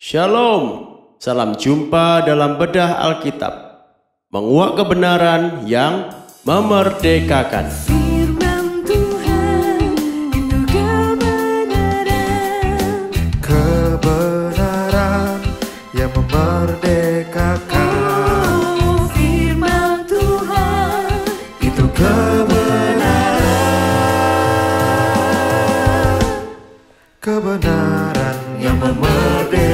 Shalom, salam jumpa dalam bedah Alkitab, menguak kebenaran yang memerdekakan. Firman Tuhan itu kebenaran yang memerdekakan. Firman Tuhan Itu kebenaran yang memerdekakan.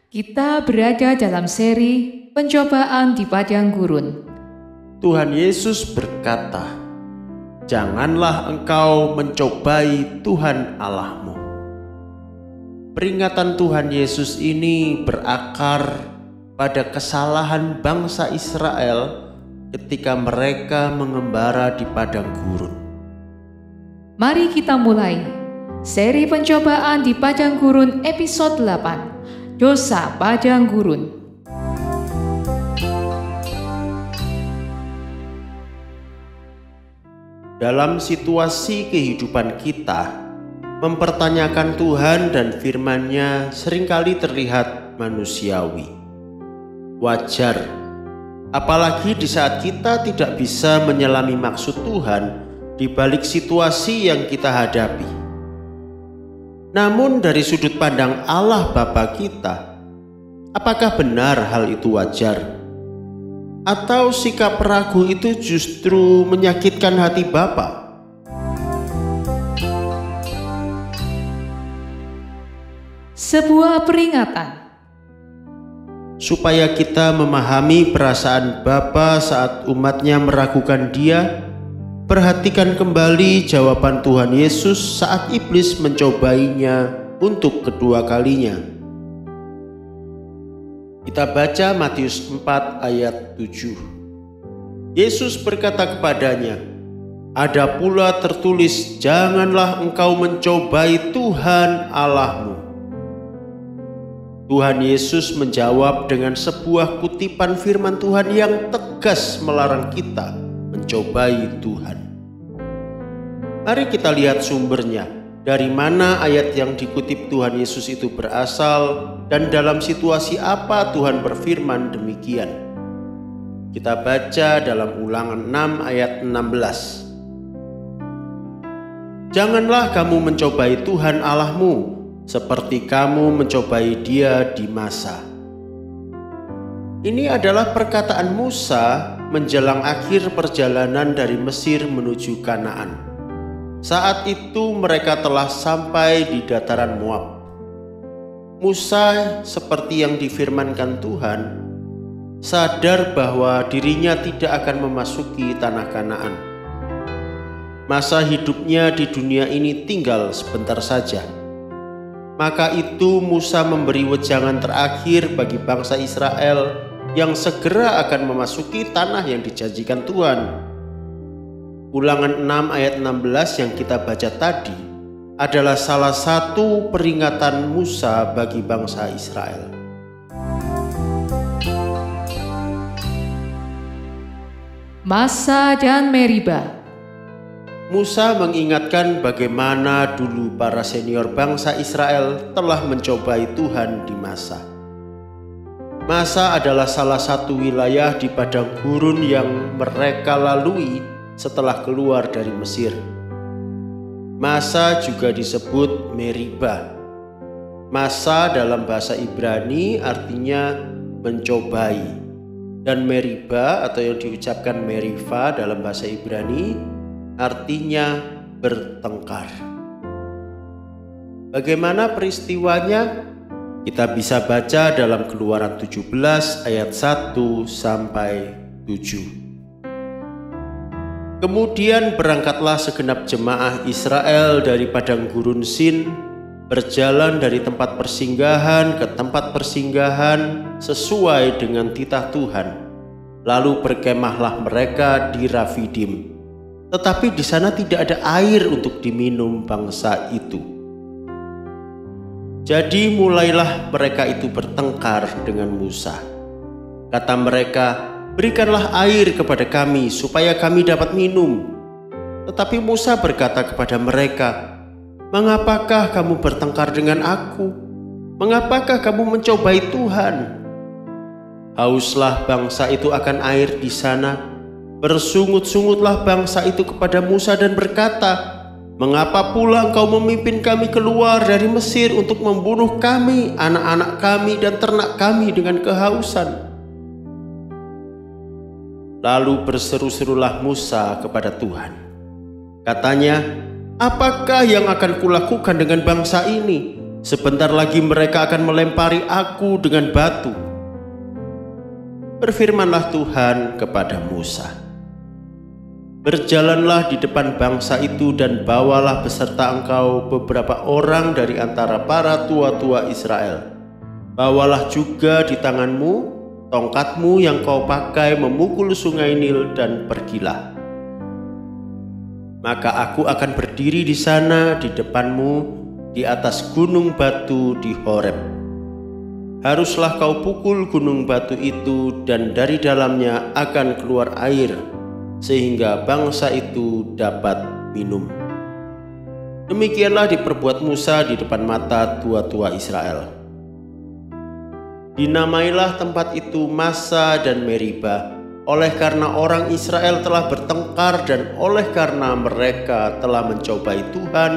Kita berada dalam seri pencobaan di padang gurun. Tuhan Yesus berkata, "Janganlah engkau mencobai Tuhan Allahmu." Peringatan Tuhan Yesus ini berakar pada kesalahan bangsa Israel ketika mereka mengembara di padang gurun. Mari kita mulai seri pencobaan di padang gurun episode 8, Dosa Padang Gurun. Dalam situasi kehidupan kita, mempertanyakan Tuhan dan firman-Nya seringkali terlihat manusiawi. Wajar, apalagi di saat kita tidak bisa menyelami maksud Tuhan di balik situasi yang kita hadapi. Namun dari sudut pandang Allah Bapa kita, apakah benar hal itu wajar? Atau sikap ragu itu justru menyakitkan hati Bapa? Sebuah peringatan Supaya kita memahami perasaan Bapa saat umatnya meragukan Dia, perhatikan kembali jawaban Tuhan Yesus saat iblis mencobainya untuk kedua kalinya. Kita baca Matius 4 ayat 7. Yesus berkata kepadanya, "Ada pula tertulis, janganlah engkau mencobai Tuhan Allahmu." Tuhan Yesus menjawab dengan sebuah kutipan firman Tuhan yang tegas melarang kita mencobai Tuhan. Mari kita lihat sumbernya. Dari mana ayat yang dikutip Tuhan Yesus itu berasal dan dalam situasi apa Tuhan berfirman demikian. Kita baca dalam Ulangan 6 ayat 16. "Janganlah kamu mencobai Tuhan Allahmu seperti kamu mencobai Dia di masa." Ini adalah perkataan Musa menjelang akhir perjalanan dari Mesir menuju Kanaan. Saat itu mereka telah sampai di dataran Moab. Musa, seperti yang difirmankan Tuhan, sadar bahwa dirinya tidak akan memasuki tanah Kanaan. Masa hidupnya di dunia ini tinggal sebentar saja. Maka itu Musa memberi wejangan terakhir bagi bangsa Israel yang segera akan memasuki tanah yang dijanjikan Tuhan. Ulangan 6 ayat 16 yang kita baca tadi adalah salah satu peringatan Musa bagi bangsa Israel. Masa dan Meriba. Musa mengingatkan bagaimana dulu para senior bangsa Israel telah mencobai Tuhan di Masa. Masa adalah salah satu wilayah di padang gurun yang mereka lalui setelah keluar dari Mesir. Masa juga disebut Meriba. Masa dalam bahasa Ibrani artinya mencobai, dan Meriba atau yang diucapkan Meriva dalam bahasa Ibrani artinya bertengkar. Bagaimana peristiwanya? Kita bisa baca dalam Keluaran 17 ayat 1 sampai 7. "Kemudian berangkatlah segenap jemaah Israel dari padang gurun Sin, berjalan dari tempat persinggahan ke tempat persinggahan sesuai dengan titah Tuhan. Lalu berkemahlah mereka di Rafidim. Tetapi di sana tidak ada air untuk diminum bangsa itu. Jadi mulailah mereka itu bertengkar dengan Musa. Kata mereka, 'Berikanlah air kepada kami supaya kami dapat minum.' Tetapi Musa berkata kepada mereka, Mengapakah kamu bertengkar dengan aku? Mengapakah kamu mencobai Tuhan? Hauslah bangsa itu akan air di sana. Bersungut-sungutlah bangsa itu kepada Musa dan berkata, mengapa pula engkau memimpin kami keluar dari Mesir untuk membunuh kami, anak-anak kami, dan ternak kami dengan kehausan? Lalu berseru-serulah Musa kepada Tuhan. Katanya, apakah yang akan kulakukan dengan bangsa ini? Sebentar lagi mereka akan melempari aku dengan batu. Berfirmanlah Tuhan kepada Musa, berjalanlah di depan bangsa itu dan bawalah beserta engkau beberapa orang dari antara para tua-tua Israel. Bawalah juga di tanganmu tongkatmu yang kau pakai memukul sungai Nil dan pergilah. Maka aku akan berdiri di sana di depanmu di atas gunung batu di Horeb. Haruslah kau pukul gunung batu itu dan dari dalamnya akan keluar air, sehingga bangsa itu dapat minum. Demikianlah diperbuat Musa di depan mata tua-tua Israel. Dinamailah tempat itu Massa dan Meriba, oleh karena orang Israel telah bertengkar dan oleh karena mereka telah mencobai Tuhan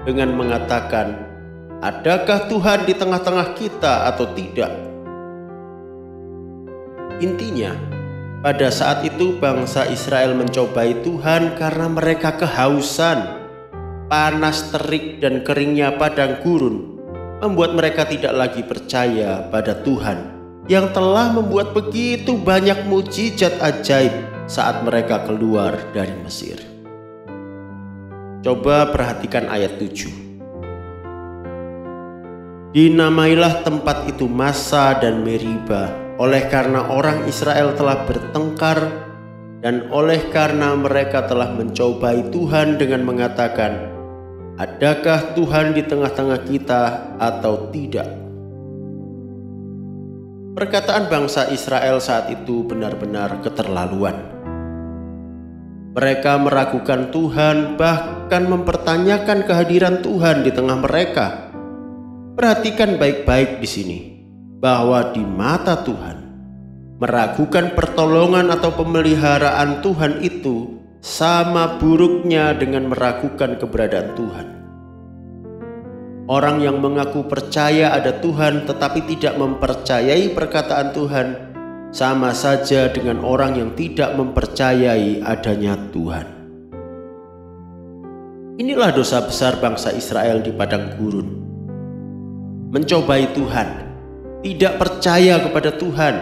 dengan mengatakan, adakah Tuhan di tengah-tengah kita atau tidak? Intinya, pada saat itu bangsa Israel mencobai Tuhan karena mereka kehausan. Panas terik dan keringnya padang gurun membuat mereka tidak lagi percaya pada Tuhan yang telah membuat begitu banyak mujizat ajaib saat mereka keluar dari Mesir. Coba perhatikan ayat 7. Dinamailah tempat itu Massa dan Meriba, oleh karena orang Israel telah bertengkar dan oleh karena mereka telah mencobai Tuhan dengan mengatakan, adakah Tuhan di tengah-tengah kita atau tidak? Perkataan bangsa Israel saat itu benar-benar keterlaluan. Mereka meragukan Tuhan, bahkan mempertanyakan kehadiran Tuhan di tengah mereka. Perhatikan baik-baik di sini, bahwa di mata Tuhan, meragukan pertolongan atau pemeliharaan Tuhan itu sama buruknya dengan meragukan keberadaan Tuhan. Orang yang mengaku percaya ada Tuhan tetapi tidak mempercayai perkataan Tuhan sama saja dengan orang yang tidak mempercayai adanya Tuhan. Inilah dosa besar bangsa Israel di padang gurun. Mencobai Tuhan, tidak percaya kepada Tuhan,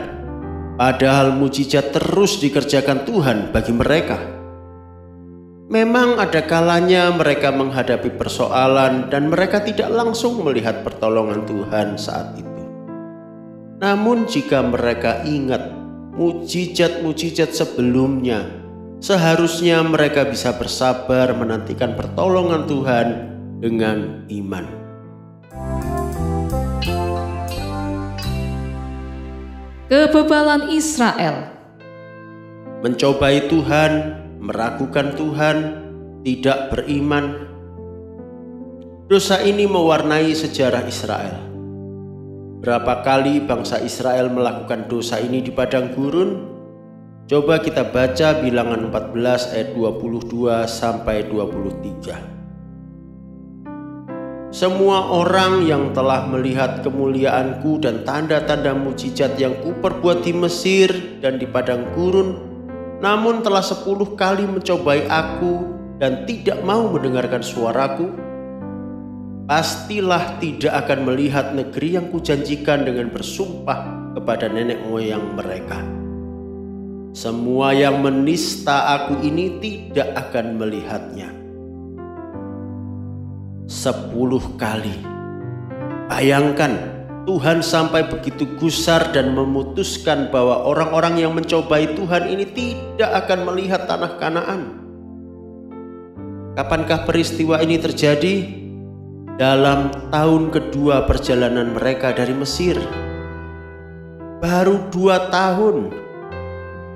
padahal mujizat terus dikerjakan Tuhan bagi mereka. Memang ada kalanya mereka menghadapi persoalan dan mereka tidak langsung melihat pertolongan Tuhan saat itu. Namun jika mereka ingat mujizat-mujizat sebelumnya, seharusnya mereka bisa bersabar menantikan pertolongan Tuhan dengan iman. Kebebalan Israel. Mencobai Tuhan, meragukan Tuhan, tidak beriman. Dosa ini mewarnai sejarah Israel. Berapa kali bangsa Israel melakukan dosa ini di padang gurun? Coba kita baca Bilangan 14 ayat 22 sampai 23. Semua orang yang telah melihat kemuliaanku dan tanda-tanda mujizat yang kuperbuat di Mesir dan di padang gurun, namun telah 10 kali mencobai aku dan tidak mau mendengarkan suaraku, pastilah tidak akan melihat negeri yang kujanjikan dengan bersumpah kepada nenek moyang mereka. Semua yang menista aku ini tidak akan melihatnya. 10 kali. Bayangkan, Tuhan sampai begitu gusar dan memutuskan bahwa orang-orang yang mencobai Tuhan ini tidak akan melihat tanah Kanaan. Kapankah peristiwa ini terjadi? Dalam tahun kedua perjalanan mereka dari Mesir. Baru 2 tahun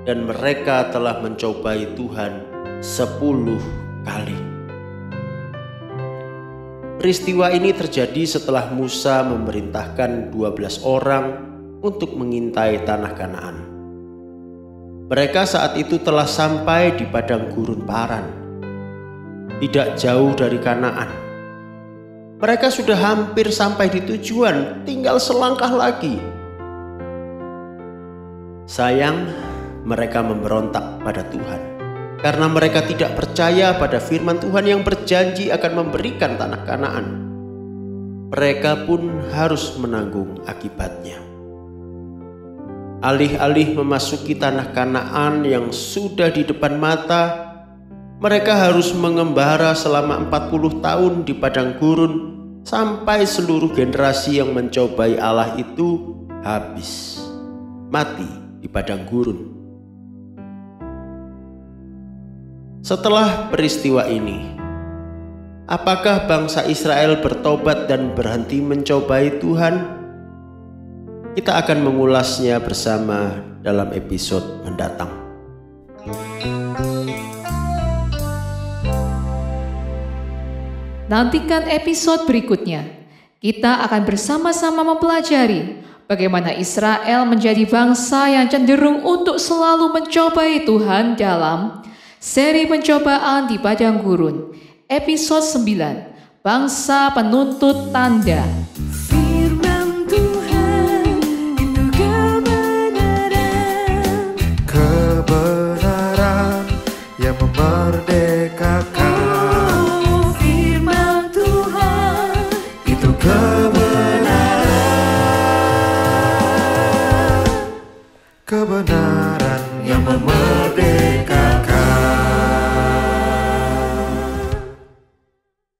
dan mereka telah mencobai Tuhan 10 kali. Peristiwa ini terjadi setelah Musa memerintahkan 12 orang untuk mengintai tanah Kanaan. Mereka saat itu telah sampai di padang gurun Paran, tidak jauh dari Kanaan. Mereka sudah hampir sampai di tujuan, tinggal selangkah lagi. Sayang, mereka memberontak pada Tuhan karena mereka tidak percaya pada firman Tuhan yang berjanji akan memberikan tanah Kanaan. Mereka pun harus menanggung akibatnya. Alih-alih memasuki tanah Kanaan yang sudah di depan mata, mereka harus mengembara selama 40 tahun di padang gurun sampai seluruh generasi yang mencobai Allah itu habis, mati di padang gurun. Setelah peristiwa ini, apakah bangsa Israel bertobat dan berhenti mencobai Tuhan? Kita akan mengulasnya bersama dalam episode mendatang. Nantikan episode berikutnya. Kita akan bersama-sama mempelajari bagaimana Israel menjadi bangsa yang cenderung untuk selalu mencobai Tuhan dalam seri pencobaan di padang gurun, episode 9, Bangsa Penuntut Tanda.